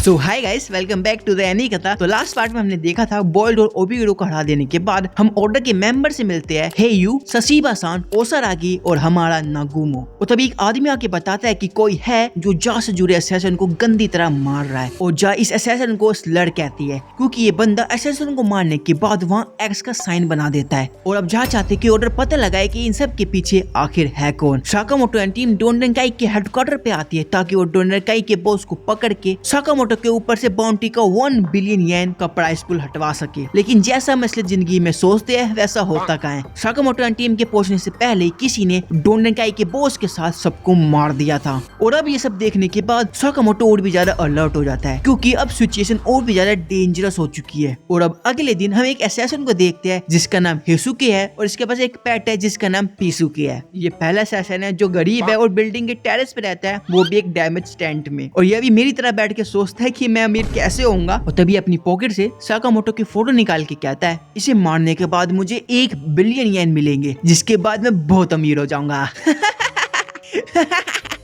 So hi guys, welcome back to the एनी कथा। तो लास्ट पार्ट में हमने देखा था बॉयल्ड और ओबीरो को हरा देने के बाद हम ऑर्डर के मेंबर से मिलते हैं हेयू, ससीबा-सान, ओसारागी और हमारा नागुमो। और तभी एक आदमी आके बताता है कि कोई है जो जा से जुड़े असैसिन को गंदी तरह मार रहा है और जा इस असैसिन को स्लर कहती है क्योंकि ये बंदा असैसिन को मारने के बाद वहाँ एक्स का साइन बना देता है। और अब जा चाहते कि ऑर्डर पता लगाए कि इन सब के पीछे आखिर है कौन। साकामोटो एंड टीम डोनरेंकाई के हेडक्वार्टर पे आती है ताकि वो डोनरेंकाई के बॉस को पकड़ के साकामोटो के ऊपर से बाउंटी का 1 बिलियन येन का प्राइस पुल हटवा सके। लेकिन जैसा हम असली जिंदगी में सोचते हैं वैसा होता कहाँ है। साकामोटो एंड टीम के पहुंचने से पहले किसी ने डोनरेंकाई के बॉस के साथ सबको मार दिया था। और अब ये सब देखने के बाद साकामोटो और भी ज्यादा अलर्ट हो जाता है क्योंकि अब सिचुएशन और भी ज्यादा डेंजरस हो चुकी है। और अब अगले दिन हम एक असैसिन को देखते हैं जिसका नाम हेसुके है और इसके पास एक पेट है जिसका नाम पीसुके है। ये पहला असैसिन है जो गरीब है और बिल्डिंग के टेरेस पे रहता है, वो भी एक डैमेज टेंट में। और ये भी मेरी तरह बैठ के सोचता है कि मैं अमीर कैसे होऊंगा। और तभी अपनी पॉकेट से साकामोटो की फोटो निकाल के कहता है इसे मारने के बाद मुझे 1 बिलियन येन मिलेंगे जिसके बाद मैं बहुत अमीर हो जाऊंगा।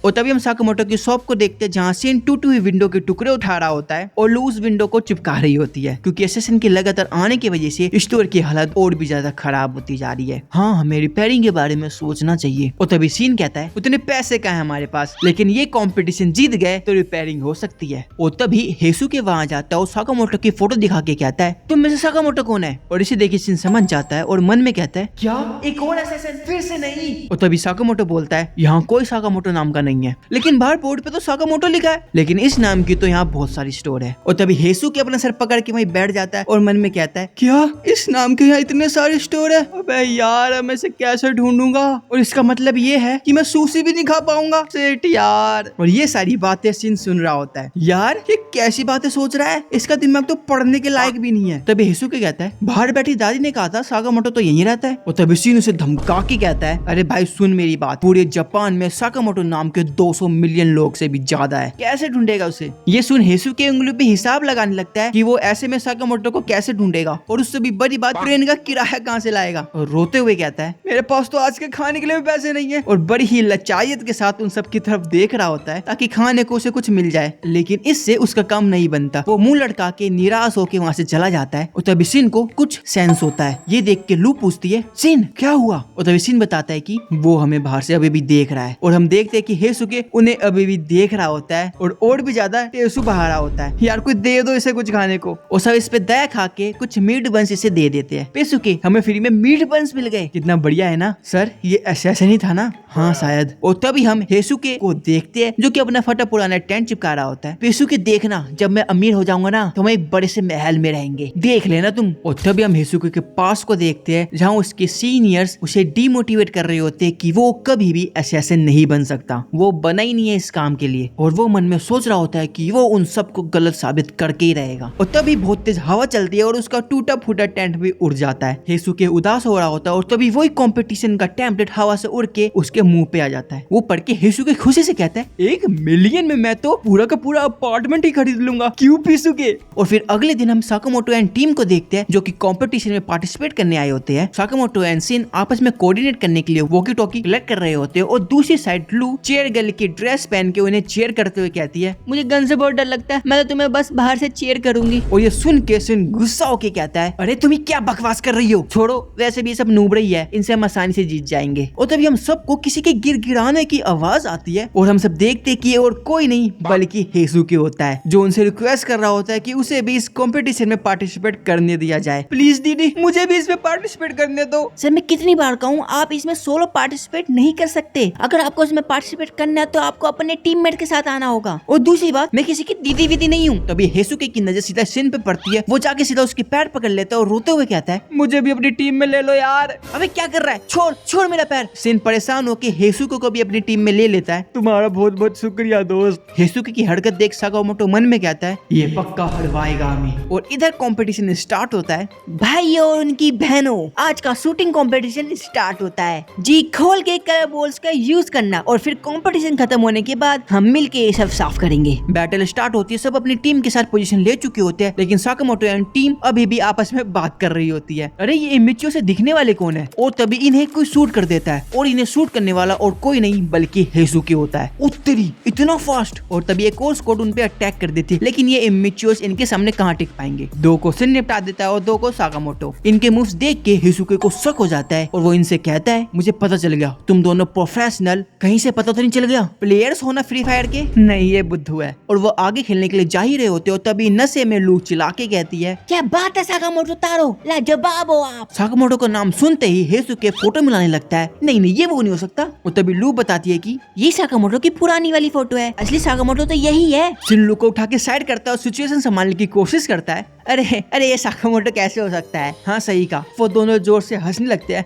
और तभी हम साकामोटो की शॉप को देखते हैं जहाँ सीन टूटी हुई विंडो के टुकड़े उठा रहा होता है और लूज विंडो को चिपका रही होती है क्योंकि असैसिन के लगातार आने की वजह से स्टोर की हालत और भी ज्यादा खराब होती जा रही है। हाँ, हमें रिपेयरिंग के बारे में सोचना चाहिए। और तभी सीन कहता है उतने पैसे कहाँ है हमारे पास, लेकिन ये कंपटीशन जीत गए तो रिपेयरिंग हो सकती है। और तभी हेसुके वहाँ जाता है और साकामोटो की फोटो दिखा के कहता है तुम में से साकामोटो कौन है। और इसे देखे सीन समझ जाता है और मन में कहता है क्या एक और असैसिन फिर से नहीं। और तभी साकामोटो बोलता है यहाँ कोई साकामोटो नाम का नहीं है, लेकिन बाहर बोर्ड पे तो साकामोटो लिखा है, लेकिन इस नाम की तो यहाँ बहुत सारी स्टोर है। और तभी हेसुके अपना सर पकड़ के वहीं बैठ जाता है और मन में कहता है क्या इस नाम के यहाँ इतने सारे स्टोर है। अबे यार, मैं इसे कैसे ढूंढूंगा। और इसका मतलब ये है कि मैं सुशी भी नहीं खा पाऊंगा। सेट यार। और ये सारी बातें सीन सुन रहा होता है। यार ये कैसी बातें सोच रहा है, इसका दिमाग तो पढ़ने के लायक भी नहीं है। तभी हेसुके कहता है बाहर बैठी दादी ने कहा था साकामोटो तो यहीं रहता है। और तभी सीन उसे धमका के कहता है अरे भाई सुन मेरी बात, पूरे जापान में साकामोटो नाम के 200 मिलियन लोग से भी ज्यादा है, कैसे ढूंढेगा उसे। ये सुन हेसुके उंगली पे हिसाब लगाने लगता है कि वो ऐसे में साकामोटो को कैसे ढूंढेगा और उससे भी बड़ी बात ट्रेन का किराया कहाँ से लाएगा। और रोते हुए कहता है मेरे पास तो आज के खाने के लिए भी पैसे नहीं है। और बड़ी ही लचायत के साथ उन सब की तरफ देख रहा होता है ताकि खाने को उसे कुछ मिल जाए, लेकिन इससे उसका काम नहीं बनता। वो मुंह लटका के निराश होकर वहाँ से चला जाता है। और तभी सिन को कुछ सेंस होता है। ये देख के लू पूछती है सिन क्या हुआ। और तभी सिन बताता है कि वो हमें बाहर से अभी भी देख रहा है। और हम देखते हैं कि हेसुके उन्हें अभी भी देख रहा होता है और भी ज्यादा टेसु बहा रहा होता है। यार कोई दे दो इसे कुछ खाने को। और सब इस पे दया खा के कुछ मीट बंस इसे दे देते हैं। पेसुके हमें फ्री में मीट बंस मिल गए, कितना बढ़िया है ना सर। ये असैसिन ही था ना। हाँ शायद। और तभी हम हेसुके को देखते हैं जो कि अपना फटा पुराना टेंट चिपका रहा होता है। पेसुके देखना जब मैं अमीर हो जाऊंगा ना तो हम एक बड़े से महल में रहेंगे, देख लेना तुम। और तभी हम हेसुके के पास को देखते हैं जहाँ उसके सीनियर्स उसे डिमोटिवेट कर रहे होते हैं कि वो कभी भी असैसिन नहीं बन सकता, वो बना ही नहीं है इस काम के लिए। और वो मन में सोच रहा होता है कि वो उन सबको गलत साबित करके ही रहेगा। और तभी बहुत तेज हवा चलती है और उसका टूटा फूटा टेंट भी उड़ जाता है। हेसुके उदास हो रहा होता है और तभी वही कंपटीशन का टेम्पलेट हवा से उड़ के उसके मुंह पे आ जाता है। वो पढ़ के हेसुके खुशी से कहता है 1 मिलियन में मैं तो पूरा का पूरा अपार्टमेंट ही खरीद लूंगा, क्यों पेसुके। और फिर अगले दिन हम साकामोटो एंड टीम को देखते हैं जो कि कंपटीशन में पार्टिसिपेट करने आए होते हैं। साकामोटो एंड सिन आपस में कोऑर्डिनेट करने के लिए वॉकी टॉकी कलेक्ट कर रहे होते हैं और दूसरी साइड लू चेयर गर्ल की ड्रेस पहन के उन्हें चेयर करते हुए कहती है मुझे गन से बहुत डर लगता है, मैं तो तुम्हें बस बाहर से चेयर करूंगी। और ये सुन के सिन गुस्सा होके कहता है अरे तुम क्या बकवास कर रही हो, छोड़ो, वैसे भी सब नूब रही है, इनसे हम आसानी से जीत जाएंगे। और तभी हम सबको किसी के गिड़गिड़ाने की आवाज आती है और हम सब देखते कि और कोई नहीं बल्कि हेसुके होता है जो उनसे रिक्वेस्ट कर रहा होता है कि उसे भी इस कंपटीशन में पार्टिसिपेट करने दिया जाए। प्लीज दीदी मुझे भी इसमें पार्टिसिपेट करने दो। सर मैं कितनी बार कहूँ आप इसमें सोलो पार्टिसिपेट नहीं कर सकते, अगर आपको इसमें पार्टिसिपेट करना है तो आपको अपने टीममेट के साथ आना होगा। और दूसरी बात मैं किसी की दीदी वीदी नहीं हूँ। तभी हेसुके की नजर सीधा सिन पे पड़ती है। वो जाके सीधा उसके पैर पकड़ लेता है और रोते हुए कहता है मुझे भी अपनी टीम में ले लो यार। अबे क्या कर रहा है, छोड़ छोड़ मेरा पैर। सिन परेशान होकर हेसुके को भी अपनी टीम में ले लेता है। तुम्हारा बहुत बहुत शुक्रिया दोस्त। हेसुके की हरकत देख साकामोटो मन में कहता है ये पक्का हरवाएगा हमें। और इधर कंपटीशन स्टार्ट होता है। भाइयों और उनकी बहनों, आज का शूटिंग कंपटीशन स्टार्ट होता है। जी खोल के कलर बॉल्स का यूज करना और फिर कंपटीशन खत्म होने के बाद हम मिलके ये सब साफ करेंगे। बैटल स्टार्ट होती है, सब अपनी टीम के साथ पोजीशन ले चुके होते हैं, लेकिन साकामोटो एंड टीम अभी भी आपस में बात कर रही होती है। अरे ये इमिचियो से दिखने वाले कौन है? और तभी इन्हें कोई शूट कर देता है और इन्हें शूट करने वाला और कोई नहीं बल्कि हेसुके होता है। उत्तरी इतना फास्ट! और तभी एक और स्क्वाड उन पे अटैक कर देती है, लेकिन ये इमिचियोस इनके सामने कहाँ टिक पाएंगे। दो को सिन निपटा देता है और दो को साकामोटो। इनके मूव्स देख के हेसुके को शक हो जाता है और वो इनसे कहता है, मुझे पता चल गया तुम दोनों प्रोफेशनल, कहीं से पता तो नहीं चल गया प्लेयर्स होना फ्री फायर के? नहीं, ये बुद्धू है। और वो आगे खेलने के लिए जा ही रहे होते हो, तभी नशे में लू चिल्ला के कहती है, क्या बात है साकामोटो तारो, लाजवाब हो आप। साकामोटो का नाम सुनते ही हेसुके फोटो मिलाने लगता है। नहीं ये वो नहीं हो सकता। और तभी लू बताती है कि ये साकामोटो की पुरानी वाली फोटो है, असली साकामोटो तो यही है। सिन लू को उठा के साइड करता है और सिचुएशन संभालने की कोशिश करता है। अरे ये साकामोटो कैसे हो सकता है? हाँ सही कहा। वो दोनों जोर से हंसने लगते हैं।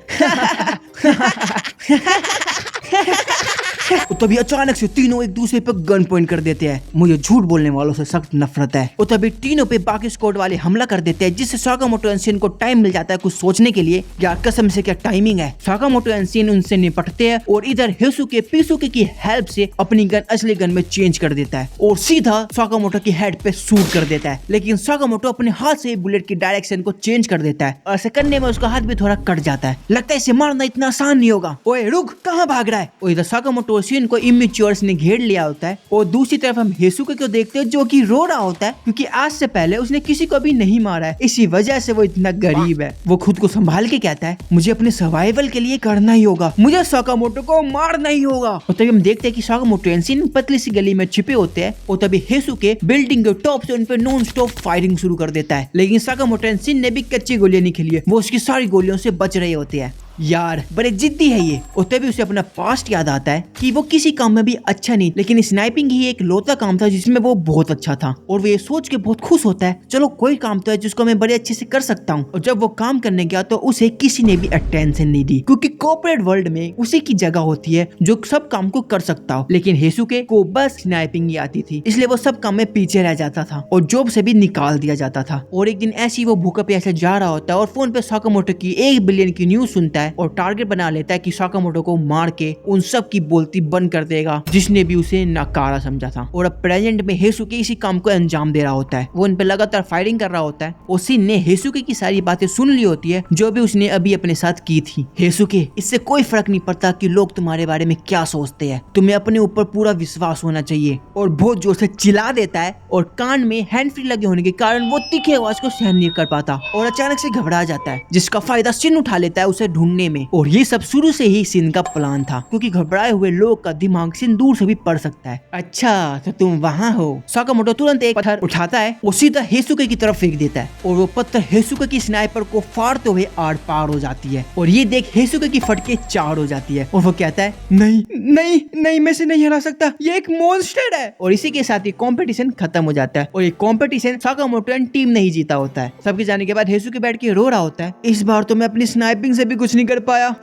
तभी अचानक से तीनों एक दूसरे पर गन पॉइंट कर देते हैं। मुझे झूठ बोलने वालों से सख्त नफरत है। और तभी तीनों पे बाकी स्क्वाड वाले हमला कर देते हैं, जिससे साकामोटो एंड शिन को टाइम मिल जाता है कुछ सोचने के लिए। यार कसम से क्या टाइमिंग है। साकामोटो एंड शिन उनसे निपटते हैं और इधर हेसुके पिसुके की हेल्प से अपनी गन असली गन में चेंज कर देता है और सीधा साकामोटो की हेड पे शूट कर देता है। लेकिन साकामोटो अपने हाथ से बुलेट की डायरेक्शन को चेंज कर देता है। ऐसे करने में उसका हाथ भी थोड़ा कट जाता है। लगता है इसे मारना इतना आसान नहीं होगा। ओए रुक, कहाँ भाग रहा है? और इधर साकामोटो और शिन को इमेच्योर्स ने घेर लिया होता है और दूसरी तरफ हम हेसुके को देखते हैं जो कि रो रहा होता है, क्योंकि आज से पहले उसने किसी को भी नहीं मारा है। इसी वजह से वो इतना गरीब है। वो खुद को संभाल के कहता है, मुझे अपने सर्वाइवल के लिए करना ही होगा, मुझे साकामोटो को मारना ही होगा। और तभी हम देखते हैं कि साकामोटो एंड शिन पतली सी गली में छिपे होते हैं और तभी हेसुके बिल्डिंग के टॉप से उन पे नॉन स्टॉप फायरिंग शुरू कर देता है। लेकिन साकामोटो एंड शिन ने भी कच्ची गोलियां नहीं खेली है, वो उसकी सारी गोलियों से बच रहे होते हैं। यार बड़े जिद्दी है ये। और तभी उसे अपना पास्ट याद आता है कि वो किसी काम में भी अच्छा नहीं, लेकिन स्नाइपिंग ही एक लौता काम था जिसमें वो बहुत अच्छा था। और वो ये सोच के बहुत खुश होता है, चलो कोई काम तो है जिसको मैं बड़े अच्छे से कर सकता हूँ। और जब वो काम करने गया तो उसे किसी ने भी अटेंशन नहीं दी, क्योंकि कॉर्पोरेट वर्ल्ड में उसी की जगह होती है जो सब काम को कर सकता हो। लेकिन हेसुके को बस स्नाइपिंग ही आती थी, इसलिए वो सब काम में पीछे रह जाता था और जॉब से भी निकाल दिया जाता था। और एक दिन ऐसी वो भूखा प्यासा जा रहा होता है और फोन पे साकामोटो की 1 बिलियन की न्यूज सुनता है और टारगेट बना लेता है कि साकामोटो को मार के उन सब की बोलती बंद कर देगा जिसने भी उसे नकारा समझा था। और अब प्रेजेंट में हेसुके इसी काम को अंजाम दे रहा होता है। वो उन पे लगातार फायरिंग कर रहा होता है और शिन ने हेसुके की सारी बातें सुन ली होती है जो भी उसने अभी अपने साथ की थी। हेसुके, इससे कोई फर्क नहीं पड़ता कि लोग तुम्हारे बारे में क्या सोचते हैं, तुम्हें अपने ऊपर पूरा विश्वास होना चाहिए। और बहुत जोर से चिल्ला देता है और कान में हैंड फ्री लगे होने के कारण वो तीखी आवाज को सहन नहीं कर पाता और अचानक से घबरा जाता है, जिसका फायदा शिन उठा लेता है उसे ढूंढने में। और ये सब शुरू से ही शिन का प्लान था, क्योंकि घबराए हुए लोग का दिमाग शिन दूर से भी पढ़ सकता है। अच्छा तो तुम वहाँ हो। साकामोटो तुरंत एक पत्थर उठाता है और सीधा हेसुके की तरफ फेंक देता है और वो पत्थर हेसुके की स्नाइपर को फाड़ते हुए आर पार हो जाती है। और ये देख हेसुके की फटके 4 हो जाती है और वो कहता है, नहीं नहीं नहीं, मैं इसे नहीं हरा सकता, ये एक मॉन्स्टर है। और इसी के साथ ही कंपटीशन खत्म हो जाता है और ये कंपटीशन साकामोटो एंड टीम ने ही जीता होता है। सबके जाने के बाद हेसुके बैठ के रो रहा होता है, इस बार तो मैं अपनी स्नाइपिंग से भी कुछ नहीं कर पाया।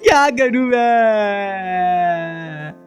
क्या करूं मैं?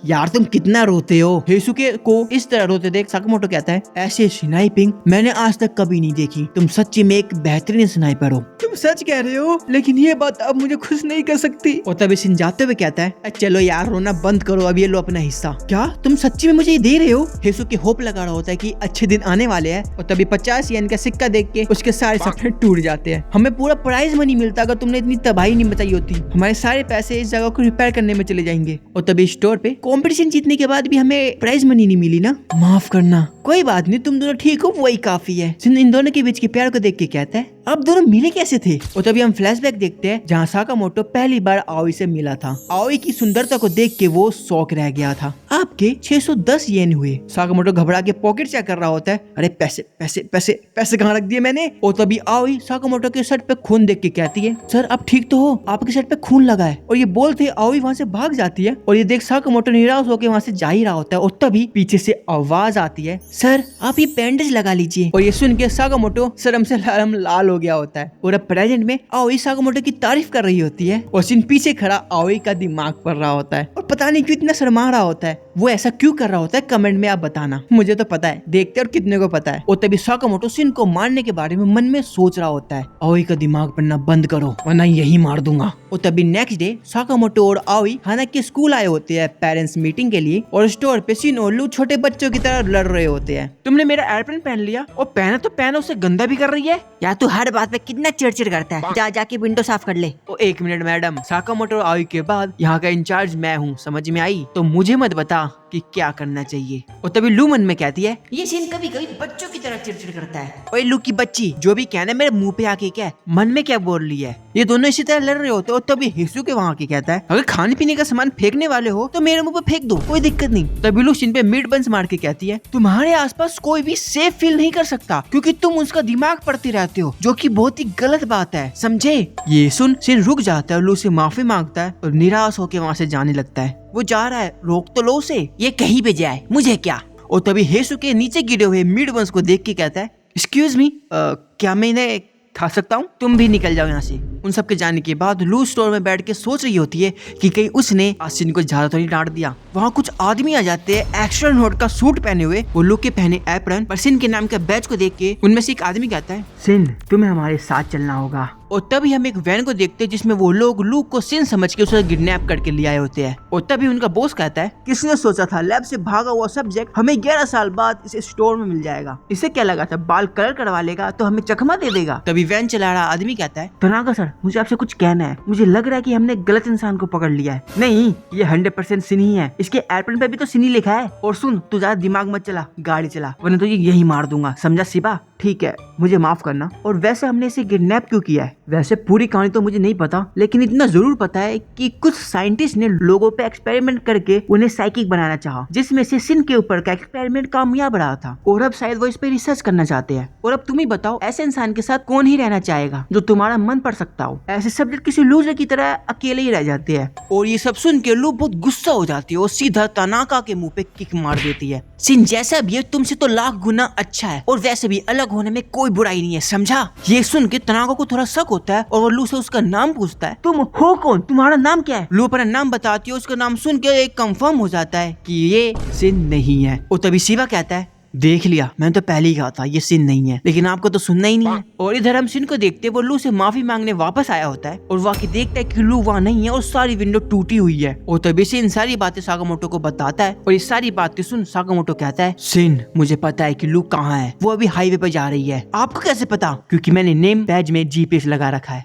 यार तुम कितना रोते हो। हेसुके को इस तरह रोते देख साकामोटो कहता है, ऐसे स्नाइपिंग मैंने आज तक कभी नहीं देखी, तुम सच्ची में एक बेहतरीन स्नाइपर हो। तुम सच कह रहे हो, लेकिन ये बात अब मुझे खुश नहीं कर सकती। और तभी शिन जाते हुए कहता है, चलो यार रोना बंद करो, अब ये लो अपना हिस्सा। क्या तुम सच्ची में मुझे ये दे रहे हो? हेसुके होप लगा रहा होता है कि अच्छे दिन आने वाले हैं। और तभी 50 येन का सिक्का देख के उसके सारे सपने टूट जाते हैं। हमें पूरा प्राइज मनी मिलता अगर तुमने इतनी तबाही नहीं मचाई होती। हमारे सारे पैसे इस जगह को रिपेयर करने में चले जाएंगे। और तभी स्टोर पे कंपटीशन जीतने के बाद भी हमें प्राइज मनी नहीं मिली ना, माफ करना। कोई बात नहीं, तुम दोनों ठीक हो, वही काफी है। शिन इन दोनों के बीच के प्यार को देख के कहता है, अब दोनों मिले कैसे थे? और तभी हम फ्लैशबैक देखते हैं जहाँ साकामोटो पहली बार आओई से मिला था। आओई की सुंदरता को देख के वो शौक रह गया था। आपके 610 येन हुए। साकामोटो घबरा के पॉकेट चेक कर रहा होता है, अरे पैसे पैसे पैसे पैसे कहाँ रख दिए मैंने? और तभी आओई साकामोटो के शर्ट पे खून देख के कहती है, सर आप ठीक तो हो? आपके शर्ट पे खून लगा है। और ये बोलते आओई वहाँ से भाग जाती है और ये देख साकामोटो निराश होकर वहाँ से जा ही रहा होता है। और तभी पीछे से आवाज आती है, सर आप ये बैंडेज लगा लीजिए। और ये सुन के साकामोटो शर्म से लाल हो गया होता है। और अब प्रेजेंट में आओई साकामोटो की तारीफ कर रही होती है और शिन पीछे खड़ा आओई का दिमाग पढ़ रहा होता है और पता नहीं क्यों इतना शर्मा रहा होता है। वो ऐसा क्यों कर रहा होता है कमेंट में आप बताना, मुझे तो पता है, देखते और कितने को पता है। और तभी साकामोटो शिन को मारने के बारे में मन में सोच रहा होता है, आओई का दिमाग पढ़ना बंद करो वरना यही मार दूंगा। और तभी नेक्स्ट डे साकामोटो और आoi हाना के स्कूल आए होते हैं पेरेंट्स मीटिंग के लिए और स्टोर पे शिन और लू छोटे बच्चों की तरह लड़ रहे होते हैं। तुमने मेरा एयरप्लेन पहन लिया और पहना तो पहना, उसे गंदा भी कर रही है। यार तू हर बात पे कितना चिड़चिड़ करता है, जा जाके विंडो साफ कर ले। ओ एक मिनट मैडम, साकामोटो और आoi के बाद यहाँ का इंचार्ज मैं हूँ, समझ में आई? तो मुझे मत बता कि क्या करना चाहिए। और तभी लू मन में कहती है ये शिन कभी कभी बच्चों की तरह चिड़चिड़ करता है। ओए लू की बच्ची, जो भी कहना मेरे मुंह पे आके क्या मन में क्या बोल रही है? ये दोनों इसी तरह लड़ रहे होते और तभी हिसू के वहाँ के कहता है अगर खाने पीने का सामान फेंकने वाले हो तो मेरे मुंह पे फेंक दो, कोई दिक्कत नहीं। तभी लू शिन पे मीट बंस मार के कहती है तुम्हारे आसपास कोई भी सेफ फील नहीं कर सकता क्योंकि तुम उसका दिमाग पढ़ते रहते हो, जो कि बहुत ही गलत बात है, समझे? ये सुन शिन रुक जाता है और लू से माफी मांगता है और निराश होकर वहाँ से जाने लगता है। वो जा रहा है, रोक तो लो उसे, ये कहीं पे जाए मुझे क्या। और तभी हेसु के नीचे गिरे हुए मीट बंस को देख के कहता है एक्सक्यूज मी, क्या मैं इन्हें खा सकता हूँ? तुम भी निकल जाओ यहाँ से। उन सब के जाने के बाद लू स्टोर में बैठ के सोच रही होती है कि कहीं उसने आसिन को ज्यादा तो नहीं डांट दिया। वहाँ कुछ आदमी आ जाते हैं एक्स्ट्रा नोट का सूट पहने हुए, वो लू के पहने एप्रन पर सिन के नाम के बैच को देख के उनमें से एक आदमी कहता है सिन तुम्हें हमारे साथ चलना होगा। और तभी हम एक वैन को देखते हैं जिसमें वो लोग लू को सिन समझ के उसे किडनैप करके ले आए होते हैं। और तभी उनका बॉस कहता है किसने सोचा था लैब से भागा हुआ सब्जेक्ट हमें 11 साल बाद इस स्टोर में मिल जाएगा? इसे क्या लगा था बाल कलर करवा लेगा तो हमें चकमा दे देगा? तभी वैन चला रहा आदमी कहता है तनाका सर, मुझे आपसे कुछ कहना है। मुझे लग रहा है कि हमने गलत इंसान को पकड़ लिया है। नहीं, ये 100% सिन ही है, इसके एयरप्लेन पे भी तो सिन ही लिखा है। और सुन, तू ज्यादा दिमाग मत चला, गाड़ी चला वरना तुझे यही मार दूंगा, समझा शिबा? ठीक है, मुझे माफ करना। और वैसे हमने इसे किडनैप क्यों किया है? वैसे पूरी कहानी तो मुझे नहीं पता, लेकिन इतना जरूर पता है कि कुछ साइंटिस्ट ने लोगों पे एक्सपेरिमेंट करके उन्हें साइकिक बनाना चाहा, जिसमें से सिन के ऊपर का एक्सपेरिमेंट कामयाब रहा था और अब शायद वो इस पे रिसर्च करना चाहते हैं। और अब तुम ही बताओ, ऐसे इंसान के साथ कौन ही रहना चाहेगा जो तुम्हारा मन पढ़ सकता हो? ऐसे सब्जेक्ट किसी लूजर की तरह अकेले ही रह जाते हैं। और ये सब सुन के लू बहुत गुस्सा हो जाती है और सीधा तनाका के मुंह पे किक मार देती है। सिन जैसा भी है तुमसे तो लाख गुना अच्छा है और वैसे भी अलग होने में कोई बुराई नहीं है, समझा? ये सुन के तनाका को थोड़ा शक होता है और वो लू से उसका नाम पूछता है तुम हो कौन, तुम्हारा नाम क्या है? लू अपना नाम बताती है, उसका नाम सुन के एक कंफर्म हो जाता है कि ये सिन नहीं है। और तभी शिवा कहता है देख लिया, मैंने तो पहले ही कहा था ये सिन नहीं है, लेकिन आपको तो सुनना ही नहीं है। और इधर हम सिन को देखते वो लू से माफी मांगने वापस आया होता है और वाकई देखता है कि लू वहाँ नहीं है और सारी विंडो टूटी हुई है। और तभी सिन सारी बातें साकामोटो को बताता है और ये सारी बातें सुन साकामोटो कहता है सिन मुझे पता है कि लू कहाँ है, वो अभी हाईवे पे जा रही है। आपको कैसे पता? क्योंकि मैंने नेम बैज में जीपीएस लगा रखा है।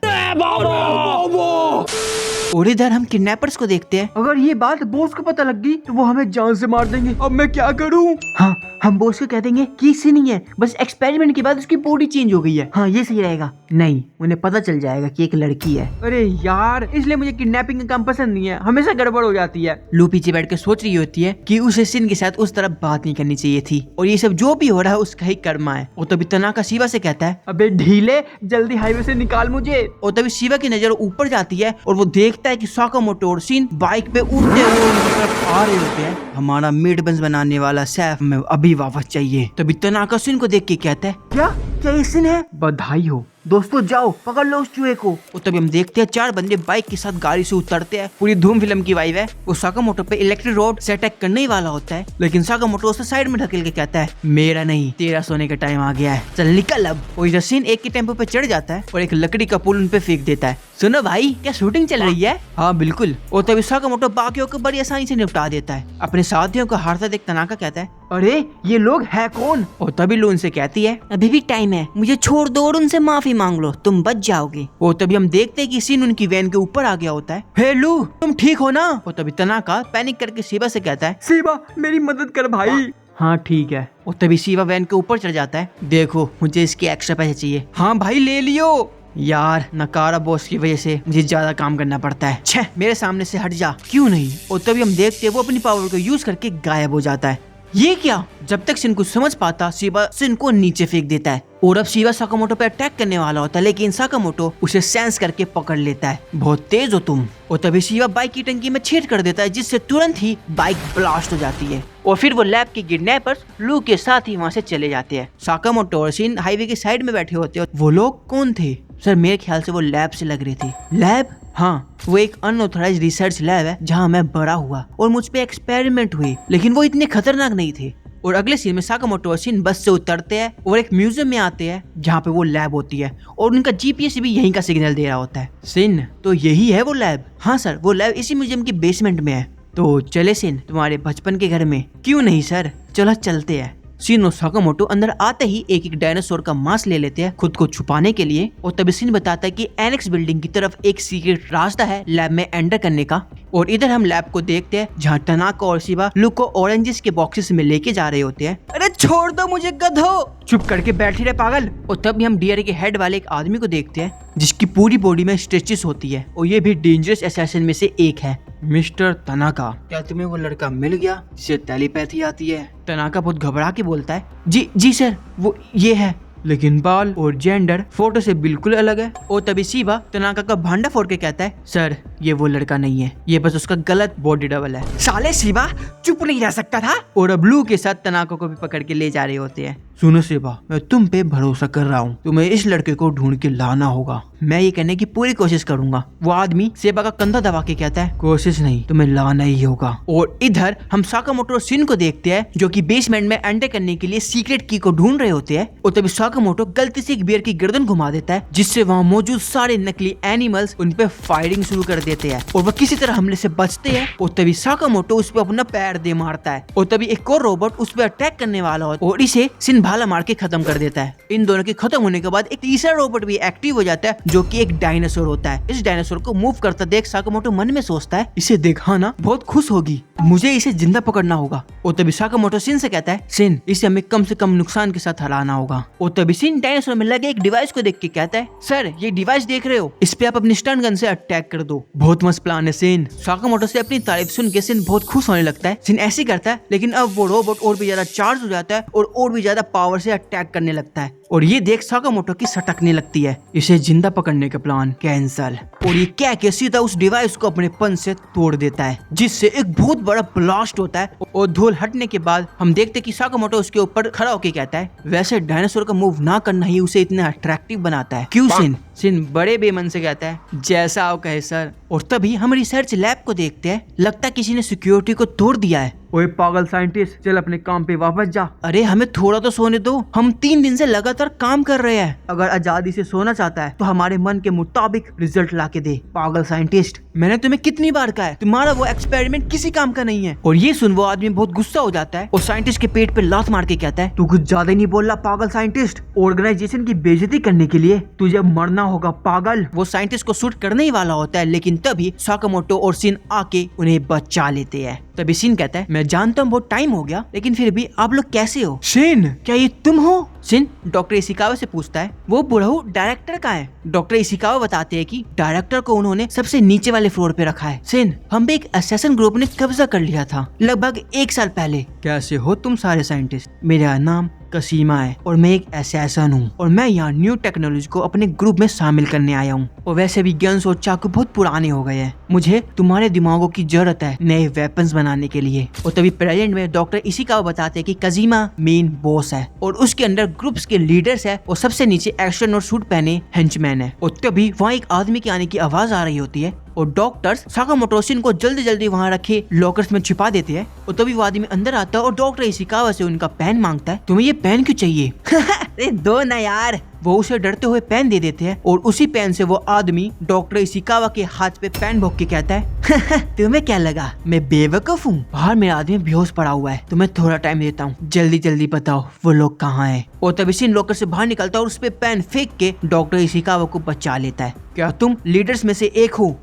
और इधर हम किडनैपर्स को देखते हैं। अगर ये बात बॉस को पता लग गई तो वो हमें जान से मार देंगे। अब मैं क्या करूं? हाँ, हम बॉस को कह देंगे कि इससे नहीं है, बस एक्सपेरिमेंट के बाद उसकी बॉडी चेंज हो गई है। हाँ, ये सही रहेगा। नहीं, उन्हें पता चल जाएगा कि एक लड़की है। अरे यार, इसलिए मुझे किडनैपिंग का काम पसंद नहीं है, हमेशा गड़बड़ हो जाती है। लू पीछे बैठ के सोच रही होती है कि उसे सिन के साथ उस तरह बात नहीं करनी चाहिए थी और ये सब जो भी हो रहा है उसका ही कर्मा है। और तभी तनाका शिवा से कहता है अबे ढीले, जल्दी हाईवे से निकाल मुझे। और तभी शिवा की नजर ऊपर जाती है और वो देखता है कि साकामोटो और सिन बाइक पे उड़ते हुए उनकी तरफ आ रहे होते हैं। हमारा मीट बंस बनाने वाला शेफ हमें अभी वापस चाहिए। तभी तनाका सिन को देख के कहता है क्या ये सिन है? बधाई हो दोस्तों, जाओ पकड़ लो उस चूहे को। और तभी हम देखते हैं 4 बंदे बाइक के साथ गाड़ी से उतरते हैं। पूरी धूम फिल्म की वाइब है। वो साकामोटो पे इलेक्ट्रिक रोड से अटैक करने ही वाला होता है, लेकिन साकामोटो उसे साइड में ढकेल के कहता है मेरा नहीं, तेरा सोने का टाइम आ गया है, चल निकल अब। और इधर सिन एक के टेम्पो पे चढ़ जाता है और एक लकड़ी का पुल उन पे फेंक देता है। सुनो भाई, क्या शूटिंग चल रही है? हाँ बिल्कुल। और तभी साकामोटो बाकियों को बड़ी आसानी से निपटा देता है। अपने साथियों को हारता देख तनाका कहता है अरे ये लोग है कौन? और तभी लू उनसे कहती है अभी भी टाइम है, मुझे छोड़ दो और उनसे माफी मांग लो, तुम बच जाओगे। और तभी हम देखते हैं कि सिन उनकी वैन के ऊपर आ गया होता है। हे लू, तुम ठीक हो ना? और तभी तनाका पैनिक करके शिवा से कहता है शिवा मेरी मदद कर भाई। हाँ ठीक है। और तभी शिवा वैन के ऊपर चढ़ जाता है। देखो मुझे इसके एक्स्ट्रा पैसे चाहिए। हाँ भाई ले लियो। यार नकारा बॉस की वजह से मुझे ज्यादा काम करना पड़ता है। छह, मेरे सामने से हट जा। क्यों नहीं? और तभी हम देखते हैं वो अपनी पावर को यूज करके गायब हो जाता है। ये क्या? जब तक सिन को समझ पाता शिवा सिन को नीचे फेंक देता है और अब शिवा साकामोटो पे अटैक करने वाला होता है, लेकिन साकामोटो उसे सेंस करके पकड़ लेता है। बहुत तेज हो तुम। और तभी शिवा बाइक की टंकी में छेद कर देता है, जिससे तुरंत ही बाइक ब्लास्ट हो जाती है और फिर वो लैब के किडनैपर्स लू के साथ ही वहाँ से चले जाते हैं। साकामोटो और सिन हाईवे के साइड में बैठे होते हैं। वो लोग कौन थे? सर मेरे ख्याल से वो लैब से लग रहे थे। लैब? हाँ, वो एक अनऑथराइज्ड रिसर्च लैब है जहाँ मैं बड़ा हुआ और मुझ पे एक्सपेरिमेंट हुए, लेकिन वो इतने खतरनाक नहीं थे। और अगले सीन में साकामोटो और शिन बस से उतरते हैं और एक म्यूजियम में आते हैं जहाँ पे वो लैब होती है और उनका जीपीएस भी यहीं का सिग्नल दे रहा होता है। शिन, तो यही है वो लैब? हाँ सर, वो लैब इसी म्यूजियम की बेसमेंट में है। तो चले शिन तुम्हारे बचपन के घर में। क्यों नहीं सर, चलो चलते हैं। शिन और साकामोटो अंदर आते ही एक एक डायनासोर का मांस ले लेते हैं खुद को छुपाने के लिए। और तभी शिन बताता है कि एनेक्स बिल्डिंग की तरफ एक सीक्रेट रास्ता है लैब में एंटर करने का। और इधर हम लैब को देखते हैं जहाँ तनाका और शिबा लुक को ऑरेंजेस के बॉक्सेस में लेके जा रहे होते हैं। अरे छोड़ दो मुझे गधो, चुप करके बैठी रहे पागल। और तभी हम डीआरए के हेड वाले एक आदमी को देखते हैं जिसकी पूरी बॉडी में स्ट्रेचेस होती है और ये भी डेंजरस असैसिन में से एक है। मिस्टर तनाका, क्या तुम्हें वो लड़का मिल गया जिसे टेलीपैथी आती है? तनाका बहुत घबरा के बोलता है, जी सर, वो ये है, लेकिन बाल और जेंडर फोटो से बिल्कुल अलग है। और तभी शिबा तनाका का भांडा फोड़ के कहता है, सर ये वो लड़का नहीं है, ये बस उसका गलत बॉडी डबल है। साले शिबा चुप नहीं रह सकता था। और अब ब्लू के साथ तनाका को भी पकड़ के ले जा रहे होते हैं। सुनो शिबा, मैं तुम पे भरोसा कर रहा हूँ, तुम्हें इस लड़के को ढूंढ के लाना होगा। मैं ये करने की पूरी कोशिश करूंगा। वो आदमी शिबा का कंधा दबा के कहता है, कोशिश नहीं, तुम्हें लाना ही होगा। और इधर हम साकामोटो और शिन को देखते हैं जो कि बेसमेंट में एंटर करने के लिए सीक्रेट की को ढूंढ रहे होते हैं। और तभी साकामोटो गलती से एक बियर की गर्दन घुमा देता है जिससे वहाँ मौजूद सारे नकली एनिमल्स उन पे फायरिंग शुरू कर देते हैं और वो किसी तरह हमले से बचते हैं। और तभी साकामोटो उस पे अपना पैर दे मारता है और तभी एक और रोबोट उस पे अटैक करने वाला होता है और इसे शिन भाला मार के खत्म कर देता है। इन दोनों के खत्म होने के बाद एक तीसरा रोबोट भी एक्टिव हो जाता है जो कि एक डायनासोर होता है। इस डायनासोर को मूव करता देख साकामोटो मन में सोचता है, इसे देखा ना बहुत खुश होगी, मुझे इसे जिंदा पकड़ना होगा। और तभी साकामोटो शिन से कहता है, शिन इसे हमें कम से कम नुकसान के साथ हराना होगा। और तभी शिन डायनासोर में लगे एक डिवाइस को देख के कहता है, सर ये डिवाइस देख रहे हो, इस पे आप अपनी स्टन गन से अटैक कर दो। बहुत मस्त प्लान है शिन। साकामोटो से अपनी तारीफ सुन के शिन बहुत खुश होने लगता है। शिन ऐसे करता है लेकिन अब वो रोबोट और भी ज्यादा चार्ज हो जाता है और भी ज्यादा पावर से अटैक करने लगता है। और ये देख साकामोटो की सटकने लगती है, इसे जिंदा पकड़ने का प्लान कैंसल। और ये कह के सीधा उस डिवाइस को अपने पंच से तोड़ देता है जिससे एक बहुत बड़ा ब्लास्ट होता है। और धूल हटने के बाद हम देखते कि साकामोटो उसके ऊपर खड़ा होकर कहता है, वैसे डायनासोर का मूव ना करना ही उसे इतना अट्रैक्टिव बनाता है, क्यों शिन? शिन बड़े बेमन से कहता है, जैसा आप कहे सर। और तभी हम रिसर्च लैब को देखते हैं, लगता है किसी ने सिक्योरिटी को तोड़ दिया है। ओए पागल साइंटिस्ट, चल अपने काम पे वापस जा। अरे हमें थोड़ा तो सोने दो, हम 3 दिन से लगातार काम कर रहे हैं। अगर आजादी से सोना चाहता है तो हमारे मन के मुताबिक रिजल्ट ला के दे। पागल साइंटिस्ट, मैंने तुम्हें कितनी बार कहा है, तुम्हारा वो एक्सपेरिमेंट किसी काम का नहीं है। और ये सुन वो आदमी बहुत गुस्सा हो जाता है और साइंटिस्ट के पेट पे लात मार के कहता है, तू कुछ ज्यादा नहीं बोल रहा पागल साइंटिस्ट, ऑर्गेनाइजेशन की बेइज्जती करने के लिए तुझे मरना होगा पागल। वो साइंटिस्ट को शूट करने ही वाला होता है लेकिन तभी साकामोटो और शिन आके उन्हें बचा लेते हैं। तभी शिन कहता है, मैं जानता हूँ बहुत टाइम हो गया लेकिन फिर भी आप लोग कैसे हो? शिन, क्या ये तुम हो? शिन डॉक्टर इशिकावा से पूछता है, वो बुढ़ऊ डायरेक्टर का है? डॉक्टर इशिकावा बताते हैं कि डायरेक्टर को उन्होंने सबसे नीचे वाले फ्लोर पे रखा है। शिन, हम भी एक असैसिन ग्रुप ने कब्जा कर लिया था लगभग 1 साल पहले। कैसे हो तुम सारे साइंटिस्ट? मेरा नाम कसीमा है और मैं एक असैसिन हूँ और मैं यहाँ न्यू टेक्नोलॉजी को अपने ग्रुप में शामिल करने आया हूँ। और वैसे भी गन्स और चाकू बहुत पुराने हो गए हैं, मुझे तुम्हारे दिमागों की जरूरत है नए वेपन्स बनाने के लिए। और तभी प्रेजेंट में डॉक्टर इशिकावा बताते हैं कि कजीमा मेन बॉस है और उसके अंडर ग्रुप्स के लीडर्स है और सबसे नीचे एस्ट्रोनॉट सूट पहने हेंचमैन है। और तभी वहाँ एक आदमी के आने की आवाज आ रही होती है और डॉक्टर्स साकामोटो शिन को जल्दी जल्दी वहाँ रखे लॉकर्स में छिपा देते हैं। और तभी वो आदमी अंदर आता है और डॉक्टर इशिकावा से उनका पेन मांगता है, तुम्हें ये पेन क्यों चाहिए? अरे दो ना यार। वो उसे डरते हुए पेन दे देते हैं और उसी पेन से वो आदमी डॉक्टर इशिकावा के हाथ पे पेन भोग के कहता है, तुम्हें क्या लगा मैं बेवकूफ हूँ? बाहर मेरा आदमी बेहोश पड़ा हुआ है, तुम्हें थोड़ा टाइम देता हूँ, जल्दी जल्दी बताओ वो लोग कहाँ हैं? और तभी शिन लॉकर से बाहर निकलता है और उस पे पेन फेंक के डॉक्टर इशिकावा को बचा लेता है। क्या तुम लीडर्स में से एक हो?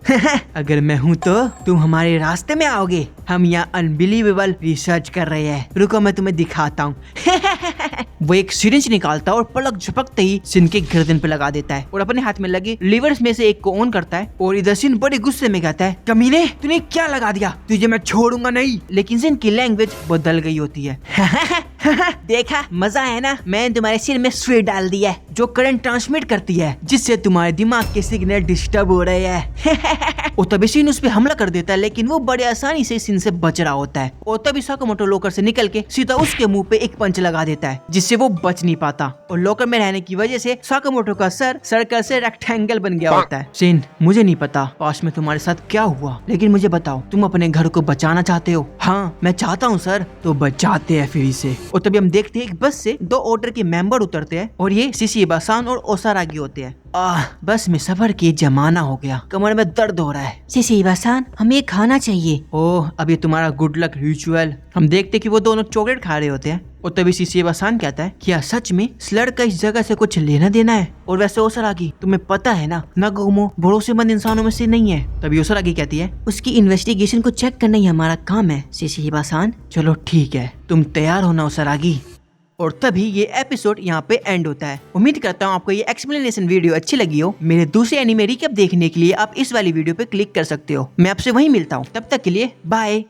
अगर मैं हूँ तो तुम हमारे रास्ते में आओगे, हम यहाँ अनबिलीवेबल रिसर्च कर रहे हैं, रुको मैं तुम्हें दिखाता हूँ। वो एक सिरिंज निकालता है और पलक झपकते ही शिन के गर्दन पे लगा देता है और अपने हाथ में लगे लीवर्स में से एक को ऑन करता है। और इधर शिन बड़े गुस्से में कहता है, कमीने तूने क्या लगा दिया, तुझे मैं छोड़ूंगा नहीं। लेकिन शिन की लैंग्वेज बदल गई होती है। देखा मजा है ना, मैंने तुम्हारे सिर में सुई डाल दिया है जो करंट ट्रांसमिट करती है जिससे तुम्हारे दिमाग के सिग्नल डिस्टर्ब हो रहे हैं। और तभी शिन उस पे हमला कर देता है लेकिन वो बड़े आसानी से शिन से बच रहा होता है। और तभी साकामोटो लॉकर से निकल के सीधा उसके मुंह पे एक पंच लगा देता है जिससे जिससे वो बच नहीं पाता और लॉकर में रहने की वजह से साकामोटो का सर सर्कल से रेक्टेंगल बन गया होता है। शिन, मुझे नहीं पता पास्ट में तुम्हारे साथ क्या हुआ, लेकिन मुझे बताओ तुम अपने घर को बचाना चाहते हो? हाँ मैं चाहता हूँ सर। तो बचाते हैं फिर इसे। और तभी हम देखते हैं एक बस से 2 ऑर्डर के मेंबर उतरते हैं और ये शिशिबासान और ओसारागी होते हैं। बस में सफर की जमाना हो गया, कमर में दर्द हो रहा है। शिशिबासान, हमें खाना चाहिए। ओह अब ये तुम्हारा गुड लक रिचुअल। हम देखते कि वो दोनों चॉकलेट खा रहे होते हैं और तभी शिशिबासान कहता है क्या सच में स्लड का इस जगह से कुछ लेना देना है? और वैसे ओसारागी तुम्हें पता है ना नागोमो भरोसेमंद इंसानों में से नहीं है। तभी ओसारागी कहती है उसकी इन्वेस्टिगेशन को चेक करना ही हमारा काम है शिशिबासान। चलो ठीक है, तुम तैयार हो ना ओसारागी? और तभी ये एपिसोड यहाँ पे एंड होता है। उम्मीद करता हूँ आपको ये एक्सप्लेनेशन वीडियो अच्छी लगी हो। मेरे दूसरे एनिमे रिकैप देखने के लिए आप इस वाली वीडियो पे क्लिक कर सकते हो। मैं आपसे वहीं मिलता हूँ, तब तक के लिए बाय।